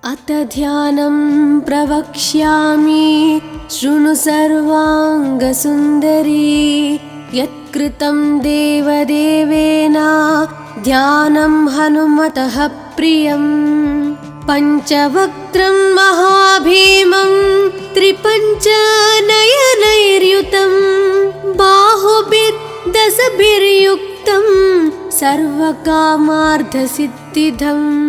अत ध्यानं प्रवक्ष्यामि शृणु सर्वाङ्गसुन्दरी। यत्कृतं देवदेवेन ध्यानं हनुमतः प्रियं। पञ्चवक्त्रं महाभीमं त्रिपञ्चनयनैर्युतं बाहुभिर्दशभिर्युक्तं सर्वकामार्थसिद्धिदम्।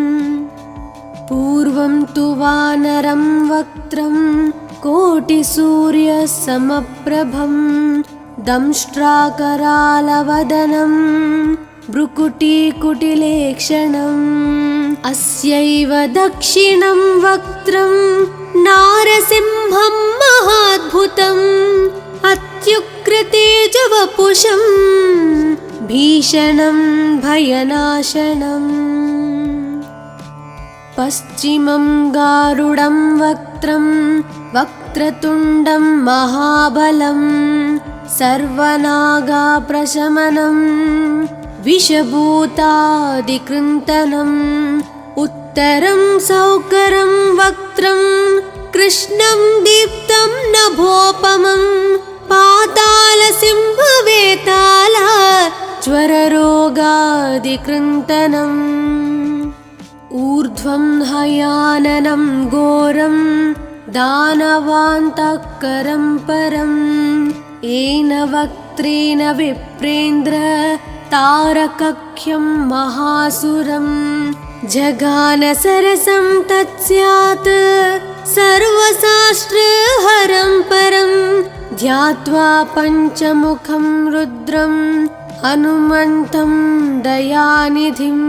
पूर्वं तु वानरं वक्त्रं कोटिसूर्यसमप्रभं दंष्ट्राकरालवदनं भ्रुकुटीकुटिलेक्षणम्। अस्यैव दक्षिणं वक्त्रं नारसिंहं महाद्भुतम् अत्युग्रतेजवपुषं भीषणं भयनाशनम्। पश्चिमं गारुडं वक्त्रं वक्रतुण्डं महाबलं सर्वनागाप्रशमनं विषभूतादिकृन्तनम्। उत्तरं सौकरं वक्त्रं कृष्णं दीप्तं नभोपमं पातालसिंहवेताल ज्वररोगादिकृन्तनम्। ऊर्ध्वं हयाननं घोरं दानवान्तःकरं परं येन वक्त्रेण विप्रेन्द्र तारकख्यं महासुरं। जगानसरसं तत्स्यात् सर्वशास्त्रहरं परं ध्यात्वा पञ्चमुखं रुद्रं हनुमन्तं दयानिधिम्।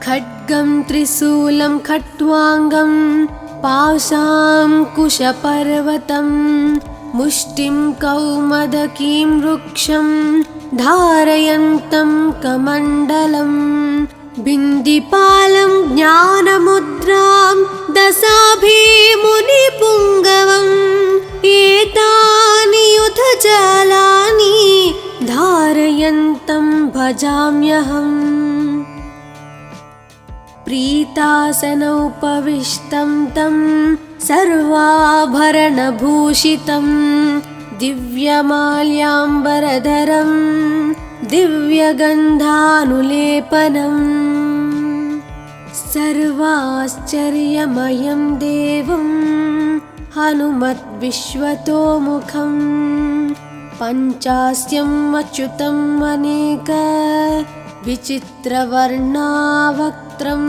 खड्गं त्रिशूलं खट्वाङ्गं पाशाङ्कुशपर्वतं मुष्टिं कौमदकीं वृक्षं धारयन्तं कमण्डलं। बिन्दिपालं ज्ञानमुद्रां दशाभिमुनिपुङ्गवम् एतानि युधजालानि धारयन्तं भजाम्यहम्। प्रीतासनोपविष्टं तं सर्वाभरणभूषितं दिव्यमाल्याम्बरधरं दिव्यगन्धानुलेपनम्। सर्वाश्चर्यमयं देवं हनुमद्विश्वतोमुखं पञ्चास्यम् अच्युतम् अनेक विचित्रवर्णावक्त्रं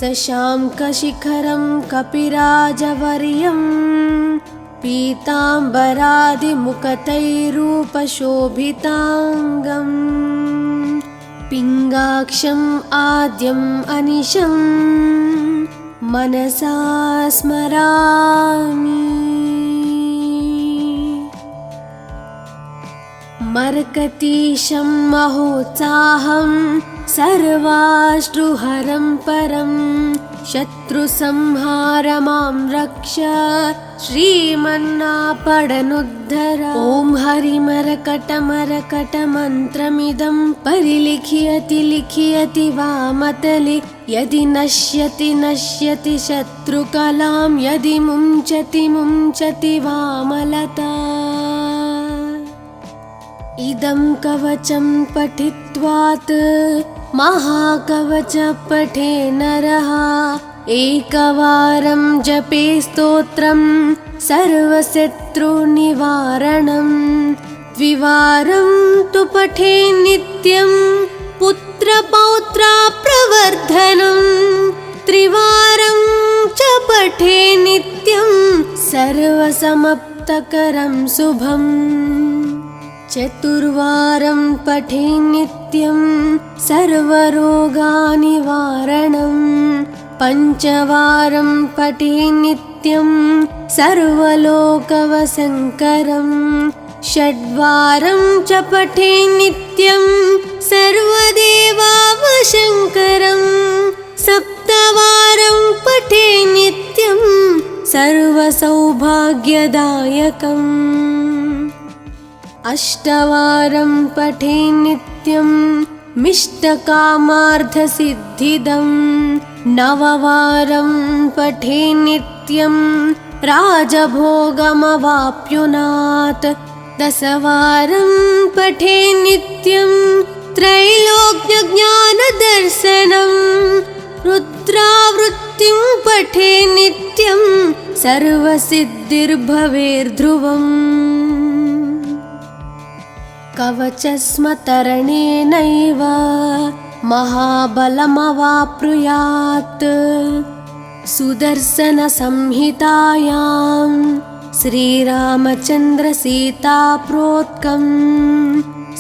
शशाङ्कशिखरं कपिराजवर्यं पीताम्बरादिमुकुटैरूपशोभिताङ्गम्। पिङ्गाक्षम् आद्यम् अनिशं मनसा स्मरामि। मर्कतीशं महोत्साहं सर्वाश्रुहरं परं शत्रुसंहार मां रक्ष श्रीमन्नापडनुद्धर। ॐ हरिमरकटमरकटमन्त्रमिदं परिलिख्यति लिख्यति वामतले। यदि नश्यति नश्यति शत्रुकलां यदि मुञ्चति मुञ्चति वामलता। इदं कवचं पठित्वात् महाकवच पठे नरः एकवारं जपे स्तोत्रं सर्वशत्रुनिवारणं। द्विवारं तु पठे नित्यं पुत्रपौत्रप्रवर्धनं। त्रिवारं च पठे नित्यं सर्वसमाप्तकरं शुभम्। चतुर्वारं पठे नित्यं सर्वरोगनिवारणं। पञ्चवारं पठे नित्यं सर्वलोकवशङ्करं। षड्वारं च पठे नित्यं सर्वदेवावशङ्करं। सप्तवारं पठे नित्यं सर्वसौभाग्यदायकम्। अष्टवारं पठे नित्यं मिष्टकामार्थसिद्धिदम्। नववारं पठे नित्यं राजभोगमवाप्युनात् 10 वारं पठे नित्यं त्रैलोक्यज्ञानदर्शनं रुद्रावृत्तिं पठे नित्यं सर्वसिद्धिर्भवेर्ध्रुवम् कवचस्मतरणेनैव महाबलमवाप्नुयात् सुदर्शनसंहितायां श्रीरामचन्द्रसीताप्रोक्तं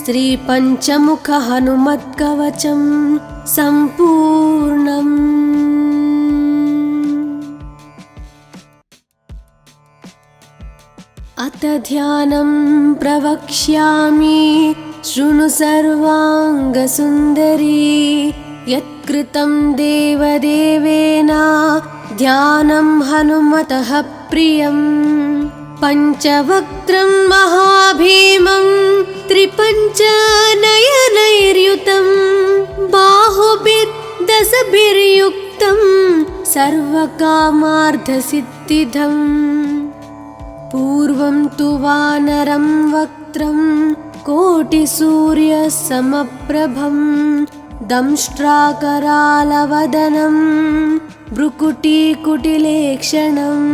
श्रीपञ्चमुखहनुमत्कवचं सम्पूर्णम्। अथ ध्यानं प्रवक्ष्यामि शृणु सर्वाङ्गसुन्दरी यत्कृतं देवदेवेन ध्यानं हनुमतः प्रियं पञ्चवक्त्रं महाभीमं त्रिपञ्चनयनैर्युतं बाहुभिर्दशभिर्युक्तं सर्वकामार्थसिद्धिदम् पूर्वं तु वानरं वक्त्रं कोटिसूर्यसमप्रभं दंष्ट्राकरालवदनं भ्रुकुटीकुटिलेक्षणम्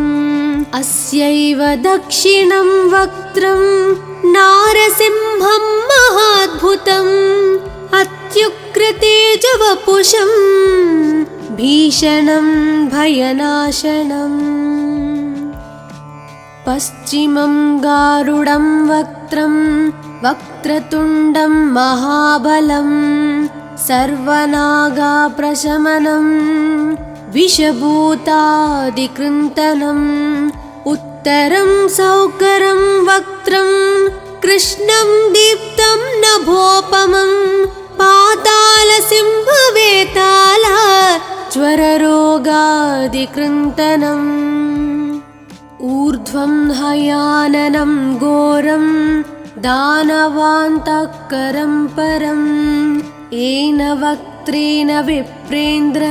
अस्यैव दक्षिणं वक्त्रं नारसिंहं महाद्भुतम् अत्युग्रतेजवपुषं भीषणं भयनाशनम् पश्चिमं गारुडं वक्त्रं वक्रतुण्डं महाबलं सर्वनागाप्रशमनं विषभूतादिकृन्तनम् उत्तरं सौकरं वक्त्रं कृष्णं दीप्तं नभोपमं पातालसिंहवेताल ज्वररोगादिकृन्तनम् ऊर्ध्वं हयाननं घोरं दानवान्तकरं परं येन वक्त्रेण विप्रेन्द्र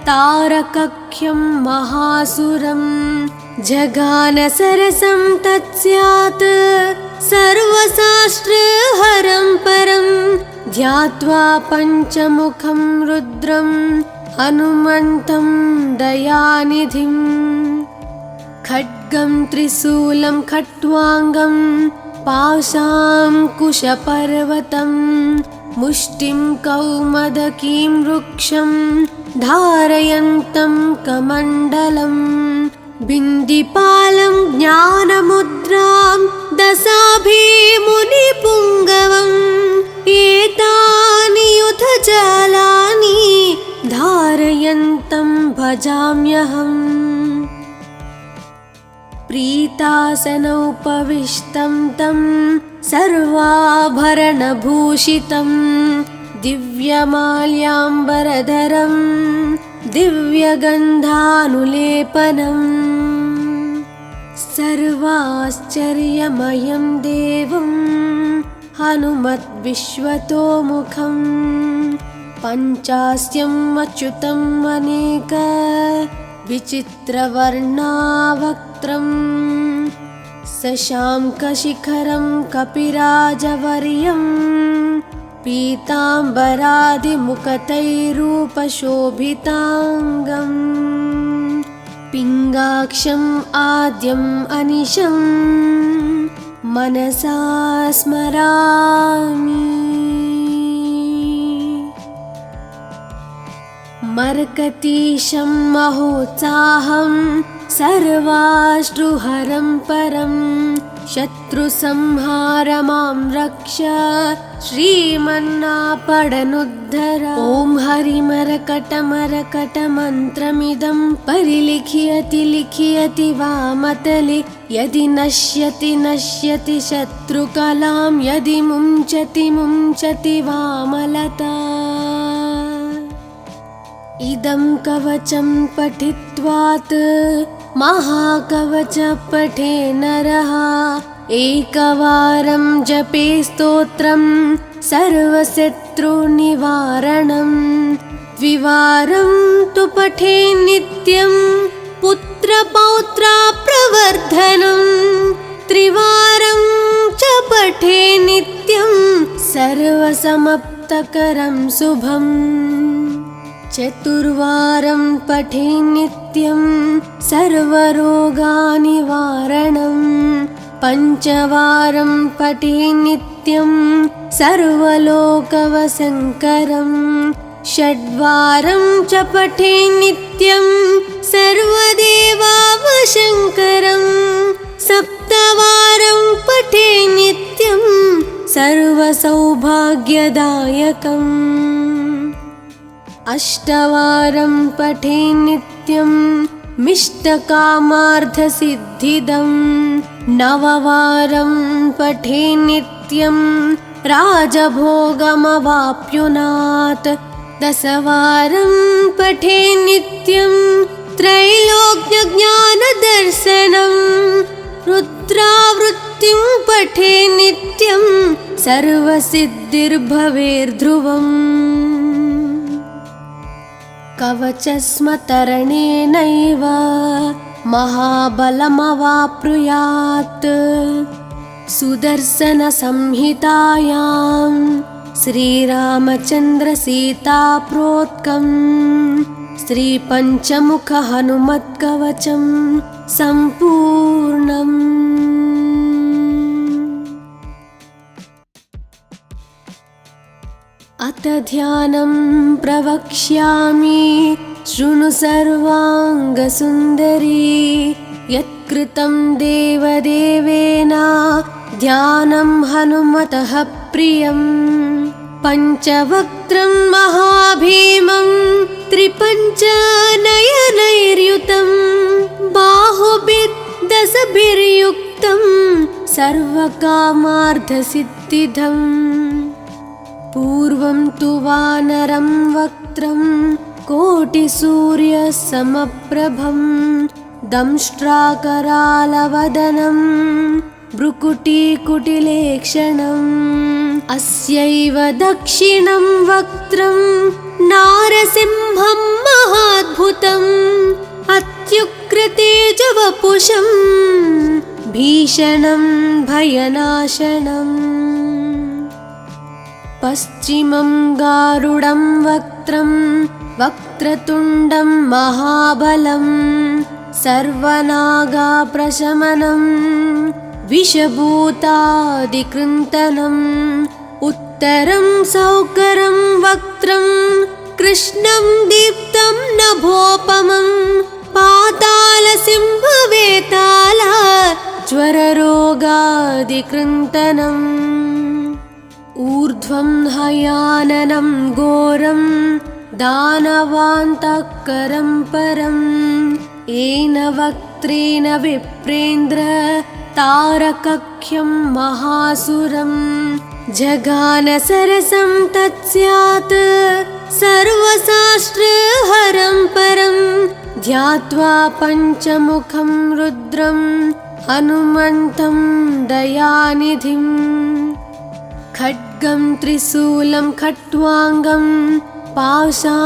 तारकख्यं महासुरं जगानसरसं तत्स्यात् सर्वशास्त्रहरं परं ध्यात्वा पञ्चमुखं रुद्रं हनुमन्तं दयानिधिम् खड्गं त्रिशूलं खट्वाङ्गं पाशाङ्कुशपर्वतं मुष्टिं कौमदकीं वृक्षं धारयन्तं कमण्डलं बिन्दिपालं ज्ञानमुद्रां दशाभिमुनिपुङ्गवम् एतानि युधजालानि धारयन्तं भजाम्यहम् प्रीतासनोपविष्टं तं सर्वाभरणभूषितं दिव्यमाल्याम्बरधरं दिव्यगन्धानुलेपनम् सर्वाश्चर्यमयं देवं हनुमद्विश्वतोमुखं पञ्चास्यम् अच्युतम् अनेक विचित्रवर्णावक्त्रं शशाङ्कशिखरं कपिराजवर्यं पीताम्बरादिमुकुटैरूपशोभिताङ्गम् पिङ्गाक्षम् आद्यम् अनिशं मनसा स्मरामि मर्कतीशं महोत्साहं सर्वाश्रुहरं परं शत्रुसंहारमां रक्ष श्रीमन्नापडनुद्धर ॐ हरिमरकटमरकटमन्त्रमिदं परिलिख्यति लिख्यति वामतले यदि नश्यति नश्यति शत्रुकलां यदि मुञ्चति मुञ्चति वामलता इदं कवचं पठित्वात् महाकवच पठे नरः एकवारं जपे स्तोत्रं सर्वशत्रुनिवारणं द्विवारं तु तु पठे नित्यं पुत्रपौत्रा प्रवर्धनं त्रिवारं च पठे नित्यं सर्वसमप्तकरं शुभम् चतुर्वारं पठे नित्यं सर्वरोगनिवारणं पञ्चवारं पठे नित्यं सर्वलोकवशङ्करं षड्वारं च पठे नित्यं सर्वदेवावशङ्करं सप्तवारं पठे नित्यं सर्वसौभाग्यदायकम् अष्टवारं पठे नित्यं मिष्टकामार्थसिद्धिदं नववारं पठे नित्यं राजभोगमवाप्नुयात् दशवारं पठे नित्यं त्रैलोक्यज्ञानदर्शनं रुद्रावृत्तिं पठे नित्यं सर्वसिद्धिर्भवेर्ध्रुवम् कवचस्मतरणेनैव महाबलमवाप्नुयात् सुदर्शनसंहितायां श्रीरामचन्द्रसीताप्रोक्तं श्रीपञ्चमुखहनुमत्कवचं सम्पूर्णम्। अथ ध्यानं प्रवक्ष्यामि शृणु सर्वाङ्गसुन्दरी यत्कृतं देवदेवेन ध्यानं हनुमतः प्रियं पञ्चवक्त्रं महाभीमं त्रिपञ्चनयनैर्युतं बाहुभिर्दशभिर्युक्तं सर्वकामार्थसिद्धिदम् पूर्वं तु वानरं वक्त्रं कोटिसूर्यसमप्रभं दंष्ट्राकरालवदनं भ्रुकुटीकुटिलेक्षणम् अस्यैव दक्षिणं वक्त्रं नारसिंहं महाद्भुतम् अत्युग्रतेजवपुषं भीषणं भयनाशनम् पश्चिमं गारुडं वक्त्रं वक्रतुण्डं महाबलं सर्वनागाप्रशमनं विषभूतादिकृन्तनम् उत्तरं सौकरं वक्त्रं कृष्णं दीप्तं नभोपमं पातालसिंहवेताला ज्वररोगादिकृन्तनम् ऊर्ध्वं हयाननं घोरं दानवान्तकरं परम् येन वक्त्रेण विप्रेन्द्र तारकख्यं महासुरं जगानसरसं तत्स्यात् सर्वशास्त्रहरं परं ध्यात्वा पञ्चमुखं रुद्रं हनुमन्तं दयानिधिम् खड्गं त्रिशूलं खट्वाङ्गं पाशाङ्कुशपर्वतं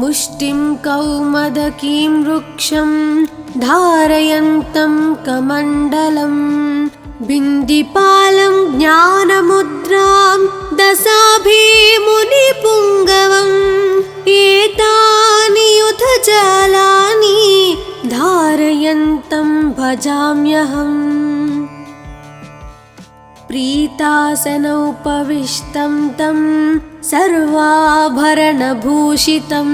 मुष्टिं कौमदकीं वृक्षं धारयन्तं कमण्डलं बिन्दिपालं ज्ञानमुद्रां दशाभिमुनिपुङ्गवम् एतानि युधजालानि धारयन्तं भजाम्यहम् प्रीतासनोपविष्टं तं सर्वाभरणभूषितं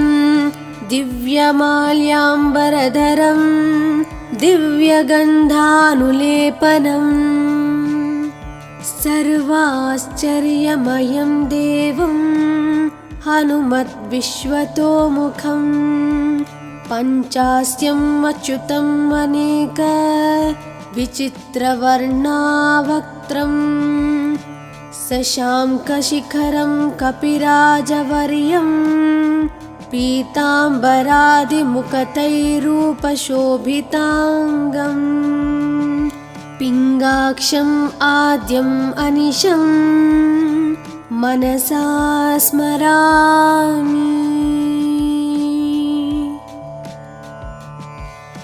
दिव्यमाल्याम्बरधरं दिव्यगन्धानुलेपनम् सर्वाश्चर्यमयं देवं हनुमद्विश्वतोमुखं पञ्चास्यम् अच्युतम् अनेक विचित्रवर्णावक्त्रं शशाङ्कशिखरं कपिराजवर्यं पीताम्बरादिमुकुटैरूपशोभिताङ्गम् पिङ्गाक्षम् आद्यम् अनिशं मनसा स्मरामि।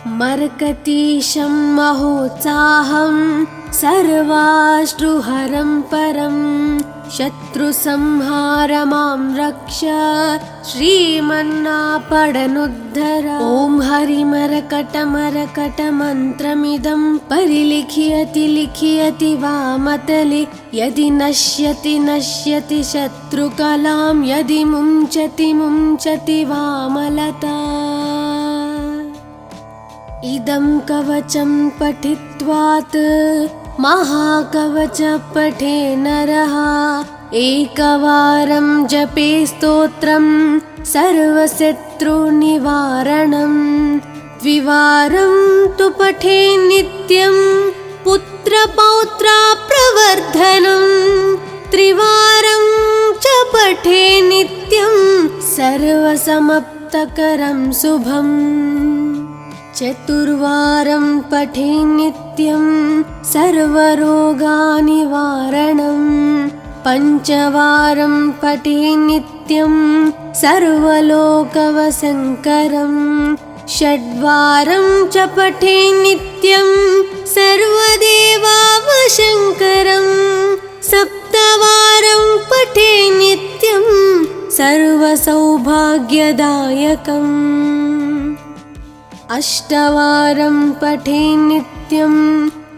मर्कटीशं महोत्साहं सर्वाश्रुहरं परं शत्रुसंहारमां रक्ष श्रीमन्नापडनुद्धर। ॐ हरिमरकटमरकटमन्त्रमिदं परिलिख्यति लिख्यति वामतले। यदि नश्यति नश्यति शत्रुकलां यदि मुञ्चति मुञ्चति वामलता। इदं कवचं पठित्वात् महाकवच पठे नरः। एकवारं जपे स्तोत्रं सर्वशत्रुनिवारणं। द्विवारं तु पठे नित्यं पुत्रपौत्राप्रवर्धनं। त्रिवारं च पठे नित्यं सर्वसमाप्तकरं शुभम्। चतुर्वारं पठे नित्यं सर्वरोगनिवारणं। पञ्चवारं पठे नित्यं सर्वलोकवशङ्करं। षड्वारं च पठे नित्यं सर्वदेवावशङ्करं। सप्तवारं पठे नित्यं सर्वसौभाग्यदायकम्। अष्टवारं पठे नित्यं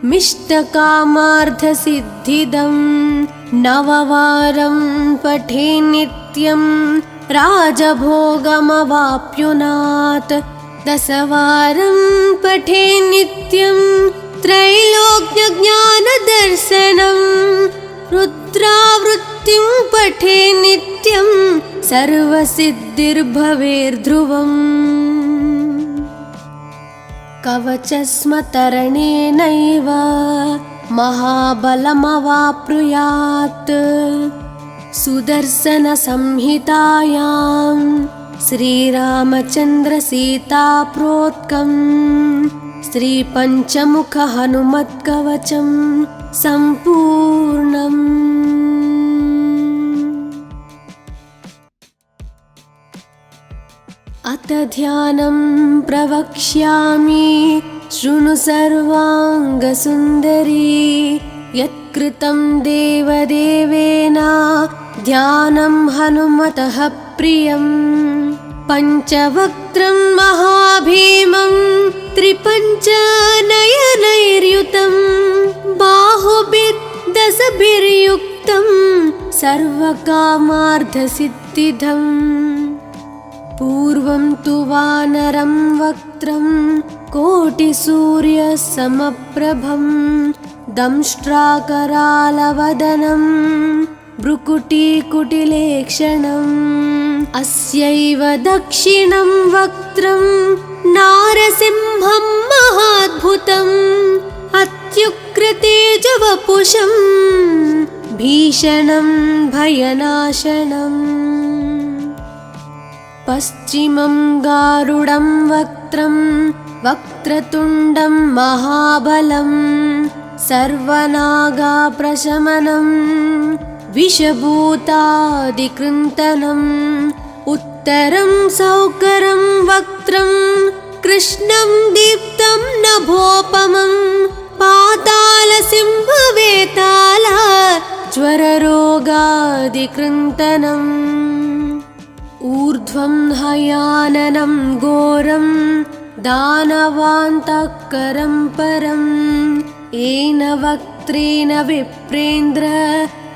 मिष्टकामार्थसिद्धिदं। नववारं पठे नित्यं राजभोगमवाप्नुयात्। दशवारं पठे नित्यं त्रैलोक्यज्ञानदर्शनं। रुद्रावृत्तिं पठे नित्यं सर्वसिद्धिर्भवेर्ध्रुवम्। कवचस्मतरणेनैव महाबलमवाप्नुयात्। सुदर्शनसंहितायां श्रीरामचन्द्रसीताप्रोक्तं श्रीपञ्चमुखहनुमत्कवचं सम्पूर्णम्। अथ ध्यानं प्रवक्ष्यामि शृणु सर्वाङ्गसुन्दरी। यत्कृतं देवदेवेन ध्यानं हनुमतः प्रियं। पञ्चवक्त्रं महाभीमं त्रिपञ्चनयनैर्युतं। बाहुभिर्दशभिर्युक्तं सर्वकामार्थसिद्धिदम्। पूर्वं तु वानरं वक्त्रं कोटिसूर्यसमप्रभं। दंष्ट्राकरालवदनं भ्रुकुटीकुटिलेक्षणम्। अस्यैव दक्षिणं वक्त्रं नारसिंहं महाद्भुतम्। अत्युग्रतेजवपुषं भीषणं भयनाशनम्। पश्चिमं गारुडं वक्त्रं वक्रतुण्डं महाबलं। सर्वनागाप्रशमनं विषभूतादिकृन्तनम्। उत्तरं सौकरं वक्त्रं कृष्णं दीप्तं नभोपमं। पातालसिंहवेताल ज्वररोगादिकृन्तनम्। ऊर्ध्वं हयाननं घोरं दानवान्तकरं परम्। येन वक्त्रेण विप्रेन्द्र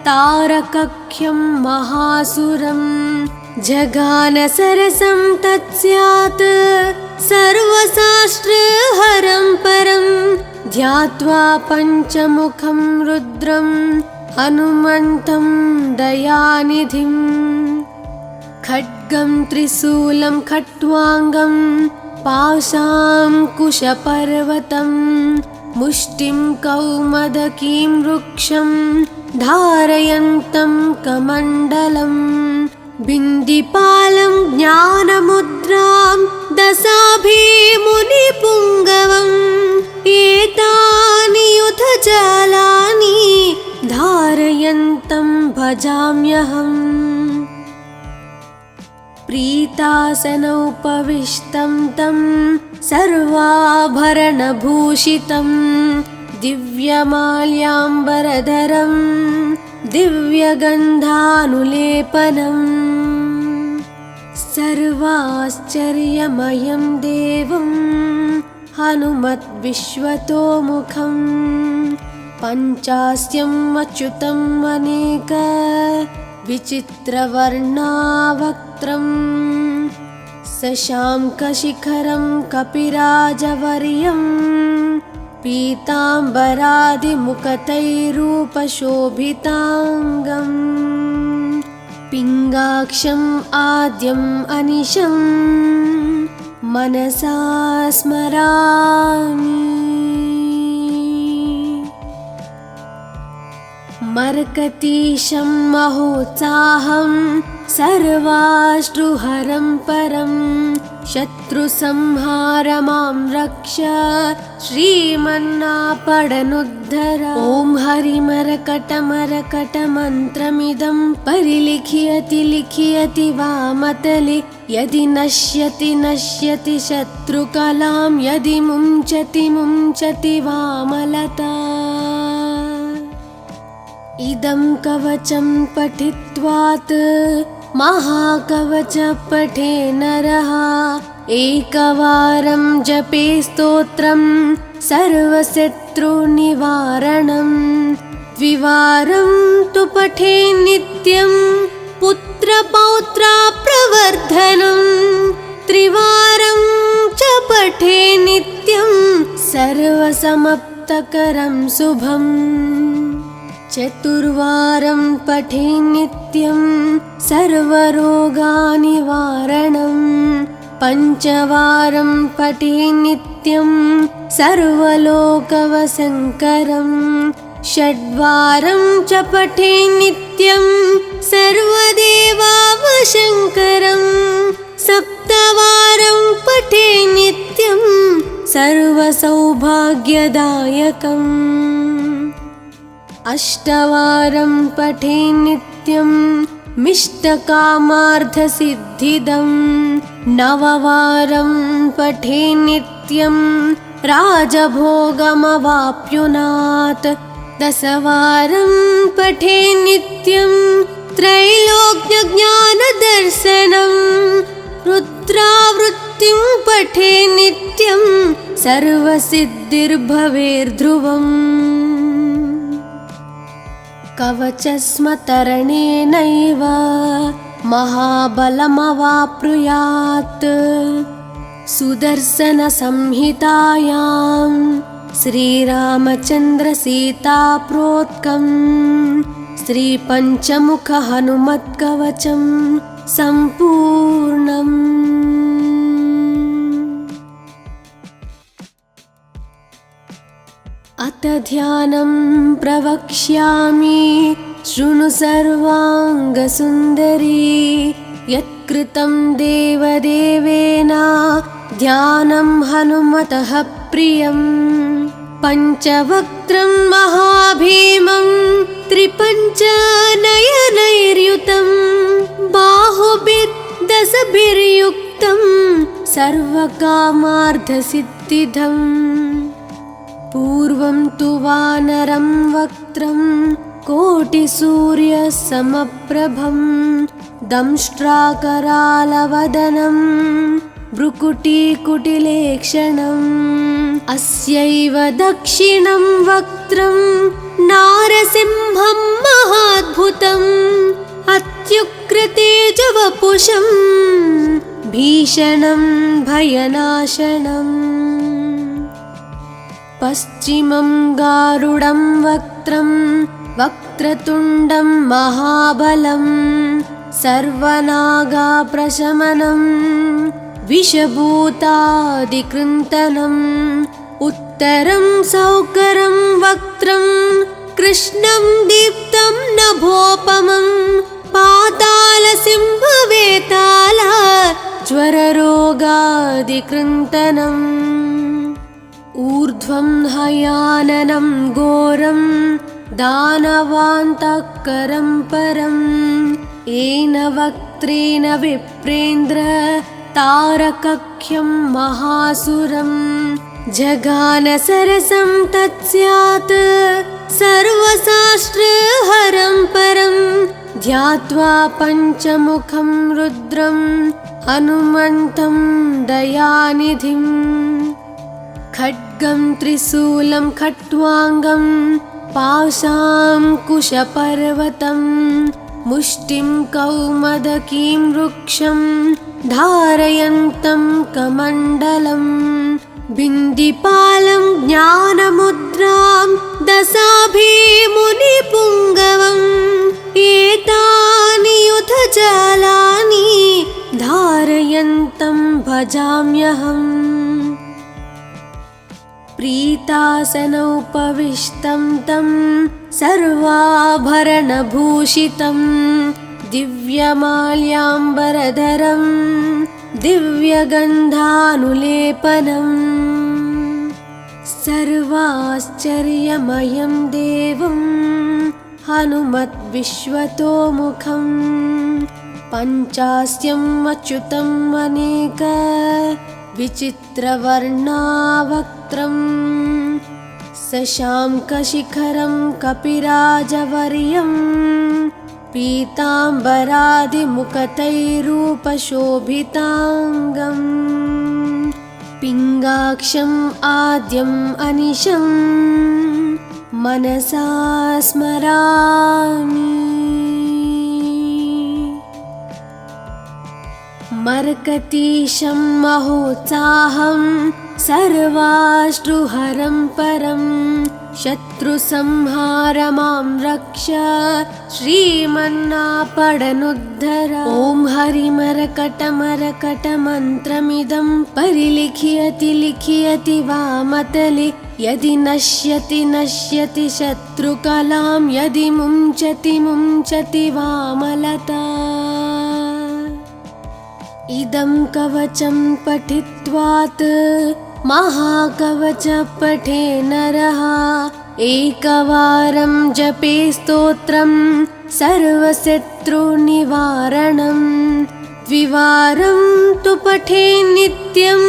तारकख्यं महासुरं। जगानसरसं तत्स्यात् सर्वशास्त्रहरं परं। ध्यात्वा पञ्चमुखं रुद्रं हनुमन्तं दयानिधिम्। खड्गं त्रिशूलं खट्वाङ्गं पाशाङ्कुशपर्वतं। मुष्टिं कौमदकीं वृक्षं धारयन्तं कमण्डलं। बिन्दिपालं ज्ञानमुद्रां दशाभिमुनिपुङ्गवम्। एतानि युधजालानि धारयन्तं भजाम्यहम्। प्रीतासनोपविष्टं तं सर्वाभरणभूषितं दिव्यमाल्याम्बरधरं दिव्यगन्धानुलेपनम् सर्वाश्चर्यमयं देवं हनुमद्विश्वतोमुखं पञ्चास्यम् अच्युतम् अनेक विचित्रवर्णावक्त्रं शशाङ्कशिखरं कपिराजवर्यं पीताम्बरादिमुकुटैरूपशोभिताङ्गम् पिङ्गाक्षम् आद्यम् अनिशं मनसा स्मरामि। मर्कतीशं महोत्साहं सर्वाश्रुहरं परं शत्रुसंहारमां रक्ष श्रीमन्नापडनुद्धर। ॐ हरिमरकटमरकटमन्त्रमिदं परिलिख्यति लिख्यति वामतले यदि नश्यति नश्यति शत्रुकलां यदि मुञ्चति मुञ्चति वामलता। इदं कवचं पठित्वात् महाकवच पठे नरः एकवारं जपे स्तोत्रं सर्वशत्रुनिवारणं द्विवारं तु पठे नित्यं पुत्रपौत्राप्रवर्धनं त्रिवारं च पठे नित्यं सर्वसमाप्तकरं शुभम् चतुर्वारं पठे नित्यं सर्वरोगनिवारणं पञ्चवारं पठे नित्यं सर्वलोकवशङ्करं षड्वारं च पठे नित्यं सर्वदेवावशङ्करं सप्तवारं पठे नित्यं सर्वसौभाग्यदायकम् अष्टवारं पठे नित्यं मिष्टकामार्थसिद्धिदं नववारं पठे नित्यं राजभोगमवाप्नुयात् दशवारं पठे नित्यं त्रैलोक्यज्ञानदर्शनं रुद्रावृत्तिं पठे नित्यं सर्वसिद्धिर्भवेर्ध्रुवम् कवचस्मतरणेनैव महाबलमवाप्नुयात् सुदर्शनसंहितायां श्रीरामचन्द्रसीताप्रोक्तं श्रीपञ्चमुखहनुमत्कवचं सम्पूर्णम्। अथ ध्यानं प्रवक्ष्यामि शृणु सर्वाङ्गसुन्दरी यत्कृतं देवदेवेन ध्यानं हनुमतः प्रियं पञ्चवक्त्रं महाभीमं त्रिपञ्चनयनैर्युतं बाहुभिर्दशभिर्युक्तं सर्वकामार्थसिद्धिदम् पूर्वं तु वानरं वक्त्रं कोटिसूर्यसमप्रभं दंष्ट्राकरालवदनं भ्रुकुटीकुटिलेक्षणम् अस्यैव दक्षिणं वक्त्रं नारसिंहं महाद्भुतम् अत्युग्रतेजवपुषं भीषणं भयनाशनम् पश्चिमं गारुडं वक्त्रं वक्रतुण्डं महाबलं सर्वनागाप्रशमनं विषभूतादिकृन्तनम् उत्तरं सौकरं वक्त्रं कृष्णं दीप्तं नभोपमं पातालसिंहवेताल ज्वररोगादिकृन्तनम् ऊर्ध्वं हयाननं घोरं दानवान्तःकरं परम् येन वक्त्रेण विप्रेन्द्र तारकख्यं महासुरम् जगान सरसं तत्स्यात् सर्वशास्त्रहरं परं ध्यात्वा पञ्चमुखं रुद्रं हनुमन्तं दयानिधिं खड्गं त्रिशूलं खट्वाङ्गं पाशाङ्कुशपर्वतं मुष्टिं कौमदकीं वृक्षं धारयन्तं कमण्डलम् बिन्दिपालं ज्ञानमुद्रां दशाभिमुनिपुङ्गवम् एतानि युधजालानि धारयन्तं भजाम्यहम् प्रीतासनोपविष्टं तं सर्वाभरणभूषितं दिव्यमाल्याम्बरधरं दिव्यगन्धानुलेपनम् सर्वाश्चर्यमयं देवं हनुमद्विश्वतोमुखं पञ्चास्यम् अच्युतम् अनेक विचित्रवर्णावक्त्रं शशाङ्कशिखरं कपिराजवर्यं पीताम्बरादिमुकुटैरूपशोभिताङ्गम् पिङ्गाक्षम् आद्यम् अनिशं मनसा स्मरामि मर्कतीशं महोत्साहं सर्वाश्रुहरं परं शत्रुसंहारमां रक्ष श्रीमन्नापडनुद्धर ॐ हरिमरकटमरकटमन्त्रमिदं परिलिख्यति लिख्यति वामतले यदि नश्यति नश्यति शत्रुकलां यदि मुञ्चति मुञ्चति वामलता इदं कवचं पठित्वात् महाकवच पठे नरः एकवारं जपे स्तोत्रं सर्वशत्रुनिवारणं द्विवारं तु पठे नित्यं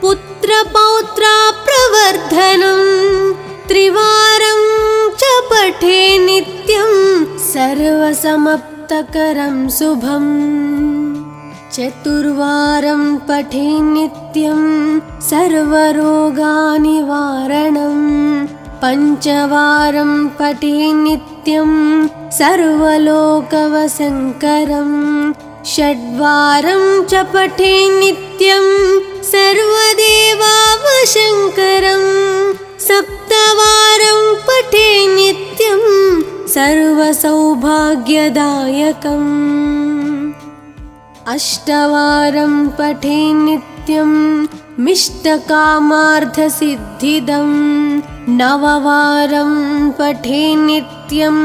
पुत्रपौत्राप्रवर्धनं त्रिवारं च पठे नित्यं सर्वसमाप्तकरं शुभम् चतुर्वारं पठे नित्यं सर्वरोगनिवारणं पञ्चवारं पठे नित्यं सर्वलोकवशङ्करं षड्वारं च पठे नित्यं सर्वदेवावशङ्करं सप्तवारं पठे नित्यं सर्वसौभाग्यदायकम् अष्टवारं पठे नित्यं मिष्टकामार्थसिद्धिदं नववारं पठे नित्यं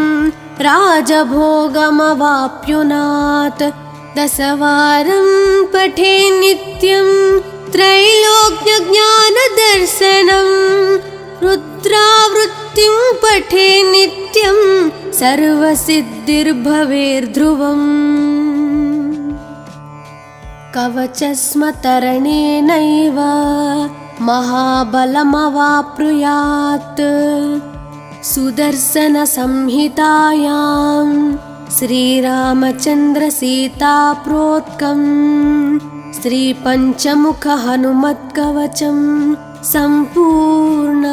राजभोगमवाप्नुयात् दशवारं पठे नित्यं त्रैलोक्यज्ञानदर्शनं रुद्रावृत्तिं पठे नित्यं सर्वसिद्धिर्भवेर्ध्रुवम् कवचस्मतरणेनैव महाबलमवाप्नुयात् सुदर्शनसंहितायां श्रीरामचन्द्रसीताप्रोक्तं श्रीपञ्चमुखहनुमत्कवचं सम्पूर्णम्